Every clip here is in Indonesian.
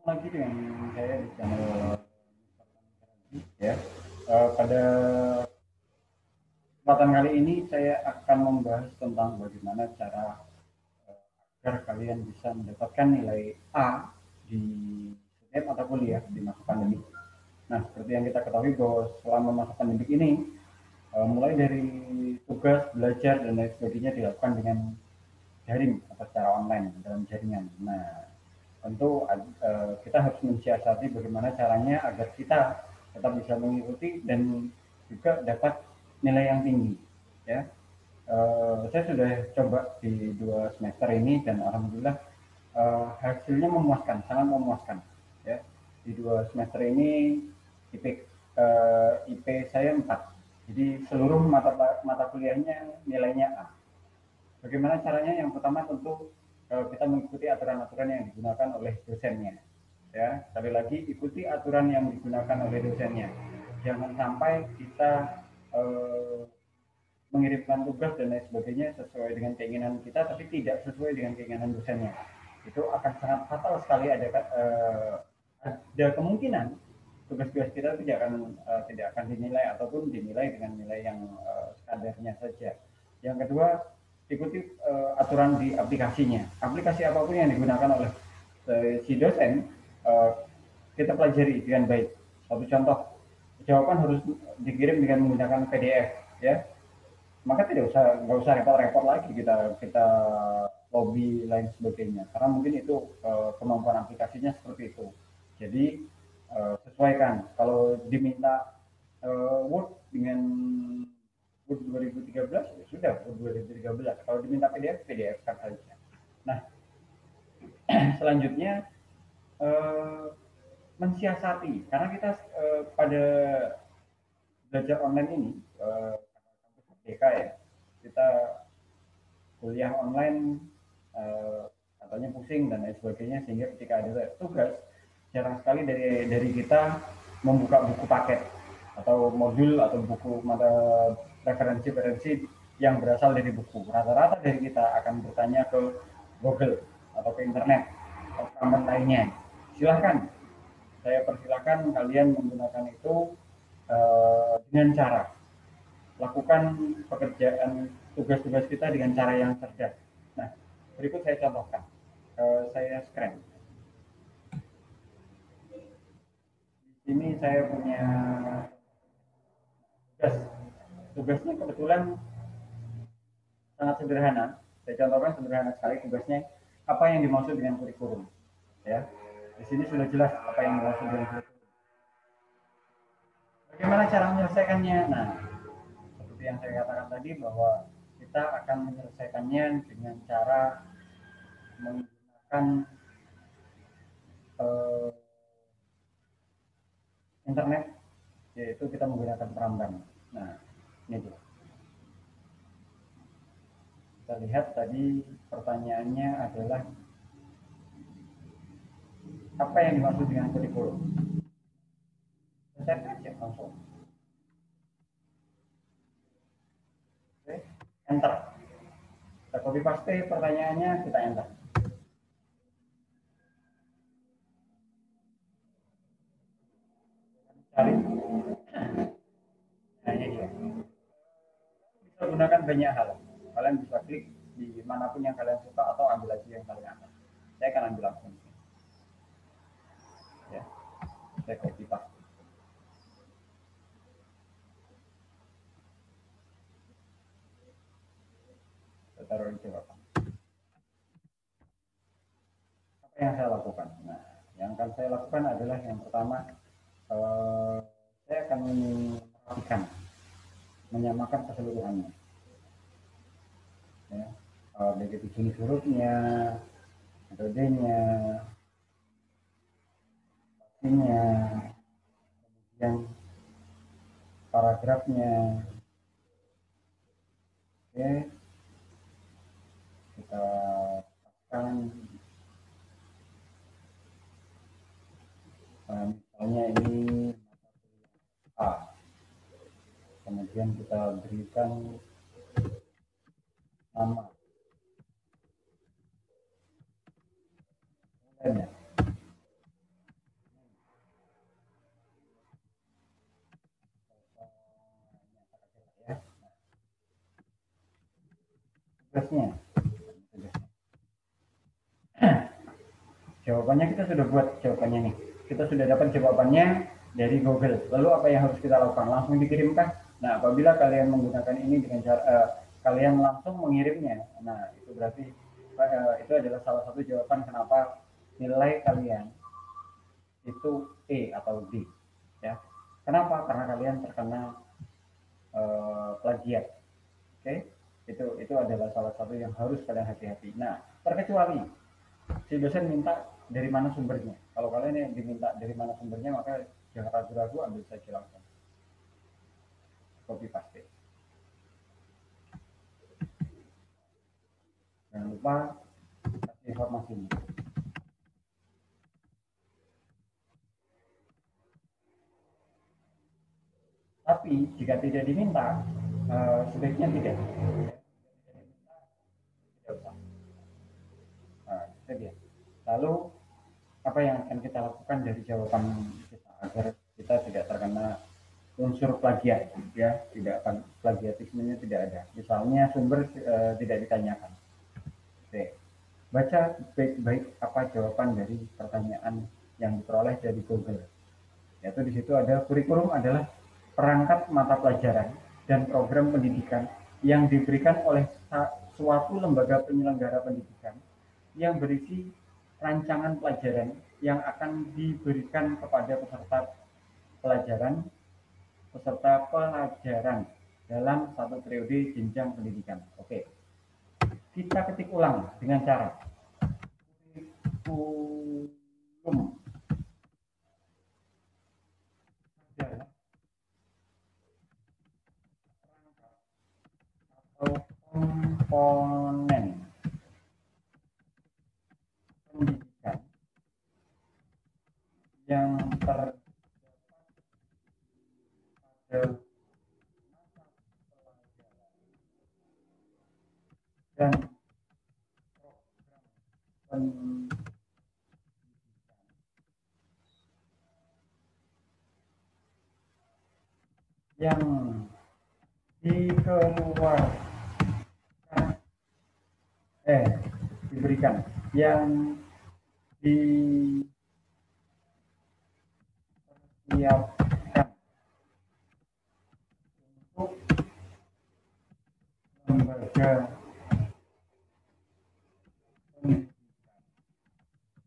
Lagi dengan saya di channel ya. Pada kesempatan kali ini saya akan membahas tentang bagaimana cara agar kalian bisa mendapatkan nilai A di setiap mata kuliah di masa pandemi. Nah, seperti yang kita ketahui bahwa selama masa pandemi ini mulai dari tugas, belajar dan lain sebagainya dilakukan dengan daring atau secara online dalam jaringan. Nah, tentu kita harus mensiasati bagaimana caranya agar kita tetap bisa mengikuti dan juga dapat nilai yang tinggi ya. Saya sudah coba di 2 semester ini dan alhamdulillah hasilnya memuaskan, sangat memuaskan ya. Di 2 semester ini IP IP saya 4, jadi seluruh mata kuliahnya nilainya A. Bagaimana caranya? Yang pertama tentu kita mengikuti aturan-aturan yang digunakan oleh dosennya. Ya, sekali lagi ikuti aturan yang digunakan oleh dosennya. Jangan sampai kita eh, mengirimkan tugas dan lain sebagainya sesuai dengan keinginan kita, tapi tidak sesuai dengan keinginan dosennya. Itu akan sangat fatal sekali. Ada kemungkinan tugas-tugas kita tidak akan dinilai ataupun dinilai dengan nilai yang kadarnya saja. Yang kedua, ikuti aturan di aplikasinya. Aplikasi apapun yang digunakan oleh si dosen, uh, kita pelajari dengan baik. Satu contoh, jawaban harus dikirim dengan menggunakan PDF, ya. Maka nggak usah repot-repot lagi kita kita lobby lain sebagainya, karena mungkin itu kemampuan aplikasinya seperti itu. Jadi sesuaikan. Kalau diminta Word dengan Word 2013 ya sudah Word 2013. Kalau diminta PDF, PDF kan saja. Nah, selanjutnya eh, mensiasati, karena kita pada belajar online ini kampus Merdeka ya, kita kuliah online katanya pusing dan lain sebagainya, sehingga ketika ada tugas jarang sekali dari kita membuka buku paket atau modul atau buku mata referensi-referensi yang berasal dari buku. Rata-rata dari kita akan bertanya ke Google atau ke internet atau rekaman lainnya. Silahkan, saya persilakan kalian menggunakan itu dengan cara lakukan pekerjaan tugas-tugas kita dengan cara yang cerdas. Nah, berikut saya contohkan. Saya screen. Di sini saya punya tugas. Tugasnya kebetulan sangat sederhana. Saya contohkan sederhana sekali tugasnya. Apa yang dimaksud dengan kurikulum? Ya, di sini sudah jelas apa yang dimaksud dengan kurikulum. Bagaimana cara menyelesaikannya? Nah, seperti yang saya katakan tadi bahwa kita akan menyelesaikannya dengan cara menggunakan eh, internet, yaitu kita menggunakan peramban. Nah, ini tuh. Kita lihat tadi pertanyaannya adalah apa yang dimaksud dengan kurikulum? Saya aja langsung. Oke, enter. Kita copy paste pertanyaannya, kita enter. Cari. Nah, ini dia. Bisa gunakan banyak hal. Kalian bisa klik di manapun yang kalian suka atau ambil aja yang paling atas. Saya akan ambil langsung. Ya, saya copy paste. Saya taruh di jawaban. Apa yang saya lakukan? Nah, yang akan saya lakukan adalah yang pertama, eh, saya akan merapikan, menyamakan keseluruhannya. Ya. Baik itu jenis hurufnya, metodenya, pastinya, kemudian paragrafnya. Oke, kita paskan. Misalnya ini A, kemudian kita berikan nama. tugasnya. Jawabannya kita sudah buat jawabannya nih. Kita sudah dapat jawabannya dari Google. Lalu apa yang harus kita lakukan? Langsung dikirimkan. Nah, apabila kalian menggunakan ini dengan cara kalian langsung mengirimnya, nah itu berarti itu adalah salah satu jawaban kenapa nilai kalian itu E atau D. Ya, kenapa? Karena kalian terkena plagiat. Oke, itu adalah salah satu yang harus kalian hati-hati. Nah, terkecuali si dosen minta dari mana sumbernya. Kalau kalian yang diminta dari mana sumbernya, maka jangan ragu-ragu, ambil saja langsung. Copy paste. Jangan lupa kasih informasi ini. Tapi jika tidak diminta, sebaiknya tidak. Tidak usah. Nah, itu dia. Lalu apa yang akan kita lakukan dari jawaban kita agar kita tidak terkena unsur plagiat, ya, tidak akan plagiatismenya tidak ada. Misalnya sumber tidak ditanyakan. Oke, baca baik-baik apa jawaban dari pertanyaan yang diperoleh dari Google. Yaitu di situ ada kurikulum adalah perangkat mata pelajaran dan program pendidikan yang diberikan oleh suatu lembaga penyelenggara pendidikan yang berisi rancangan pelajaran yang akan diberikan kepada peserta pelajaran dalam satu periode jenjang pendidikan. Oke, kita ketik ulang dengan cara kurikulum adalah atau komponen pendidikan yang terdapat pada dan program yang dikeluarkan diberikan yang disiapkan untuk lembaga pendidikan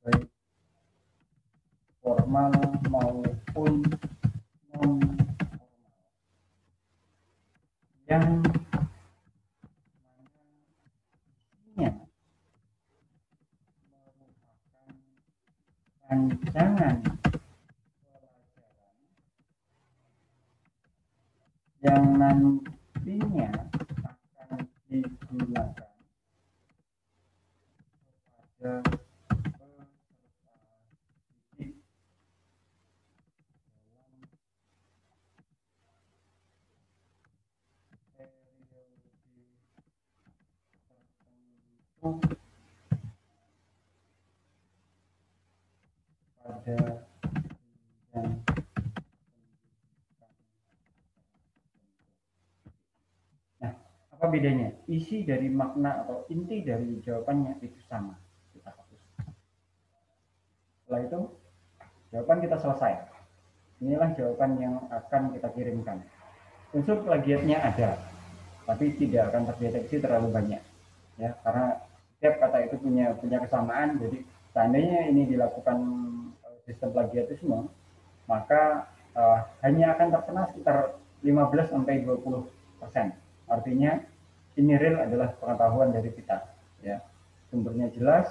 baik formal maupun non formal yang isinya merupakan rancangan pelajaran yang nantinya akan digunakan pada peserta didik dalam periode tertentu pada jenjang pendidikan. Nah, apa bedanya? Isi dari makna atau inti dari jawabannya itu sama. Kita hapus. Setelah itu, jawaban kita selesai. Inilah jawaban yang akan kita kirimkan. Unsur plagiatnya ada, tapi tidak akan terdeteksi terlalu banyak, ya, karena setiap kata itu punya kesamaan. Jadi seandainya ini dilakukan sistem plagiatisme, maka hanya akan terkena sekitar 15 sampai 20%. Artinya ini real adalah pengetahuan dari kita, ya, sumbernya jelas,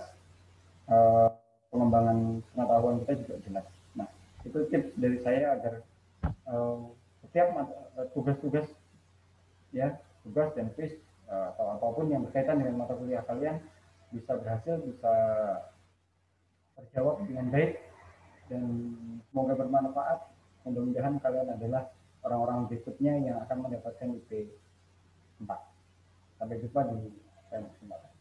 pengembangan pengetahuan kita juga jelas. Nah, itu tips dari saya agar setiap tugas-tugas, ya, tugas dan quiz atau apapun yang berkaitan dengan mata kuliah kalian bisa berhasil, bisa terjawab dengan baik, dan semoga bermanfaat. Mudah-mudahan kalian adalah orang-orang berikutnya yang akan mendapatkan IP 4. Sampai jumpa di kesempatan.